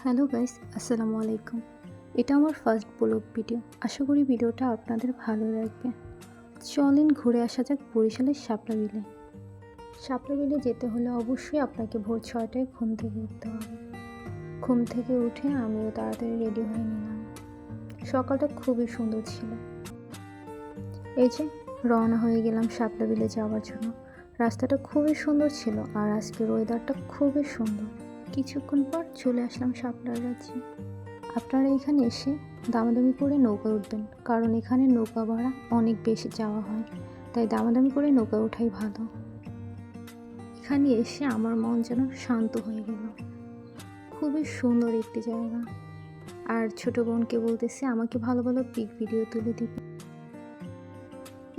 Hello guys, আসসালামু আলাইকুম। এটা আমার ফার্স্ট ব্লগ ভিডিও। আশা করি ভিডিওটা আপনাদের ভালো লাগবে। চলেন ঘুরে আসা যাক বরিশালের শাপলা বিলে। শাপলা বিলে যেতে হলে অবশ্যই আপনাকে ভোর 6টায় ঘুম থেকে উঠতে হবে। ঘুম থেকে উঠে আমিও তাড়াতাড়ি রেডি হয়ে নিলাম। সকালটা খুবই সুন্দর ছিল। এই যে রওনা হয়ে গেলাম শাপলা বিলে যাওয়ার জন্য। রাস্তাটা খুবই সুন্দর ছিল আর আজকের ওয়েদারটা খুবই সুন্দর। কিছুক্ষণ পর চলে আসলাম শাপলার রাজ্যে। আপনারা এখানে এসে দামাদামি করে নৌকা উঠবেন, কারণ এখানে নৌকা ভাড়া অনেক বেশি চাওয়া হয়, তাই দামাদামি করে নৌকা ওঠাই ভালো। এখানে এসে আমার মন যেন শান্ত হয়ে গেল। খুবই সুন্দর একটি জায়গা। আর ছোট বোনকে বলতেছে আমাকে ভালো ভালো পিক ভিডিও তুলে দিবে।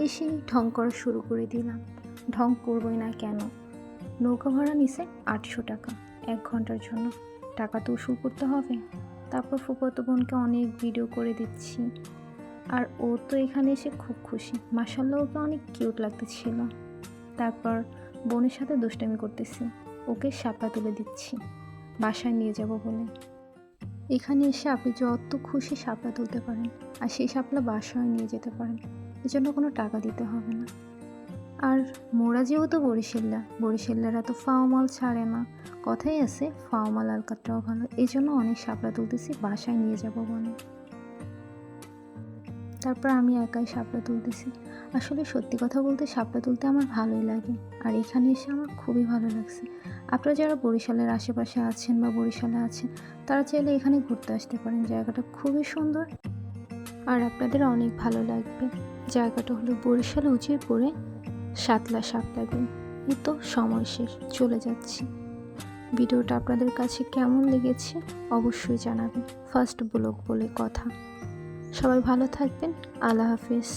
এসেই ঢং করা শুরু করে দিলাম। ঢং করবই না কেন? নৌকা ভাড়া নিছে 800 টাকা 1 ঘন্টার জন্য। টাকা তো উসুল করতে হবে। তারপর ফুফাতো বোনকে অনেক ভিডিও করে দিচ্ছি, আর ও তো এখানে এসে খুব খুশি। মাশাআল্লাহ, ওকে অনেক কিউট লাগতেছিল। তারপর বোনের সাথে দুষ্টামি করতেছি, ওকে শাপলা তুলে দিচ্ছি বাসায় নিয়ে যাব বলে। এখানে এসে আপনি যত খুশি শাপলা তুলতে পারেন, আর সেই শাপলা বাসায় নিয়ে যেতে পারেন। এজন্য কোনো টাকা দিতে হবে না। আর মোরা যেহেতু বরিশাল্লারা তো ফাওমাল ছাড়ে না। কথাই আছে ফাওমাল আলকাতরাও ভালো। এই জন্য অনেক শাপলা তুলতেছি বাসায় নিয়ে যাব বলে। তারপর আমি একাই শাপলা তুলতেছি। আসলে সত্যি কথা বলতে শাপলা তুলতে আমার ভালোই লাগে, আর এখানে এসে আমার খুবই ভালো লাগছে। আপনারা যারা বরিশালের আশেপাশে আছেন বা বরিশালে আছেন, তারা চাইলে এখানে ঘুরতে আসতে পারেন। জায়গাটা খুবই সুন্দর আর আপনাদের অনেক ভালো লাগবে। জায়গাটা হলো বরিশাল উজিরপুরে সাতলা শাপলা বিল। এই তো সময় শেষ, চলে যাচ্ছি। ভিডিওটা আপনাদের কাছে কেমন লেগেছে অবশ্যই জানাবেন। ফার্স্ট ব্লগ বলে কথা। সবাই ভালো থাকবেন। আল্লাহ হাফেজ।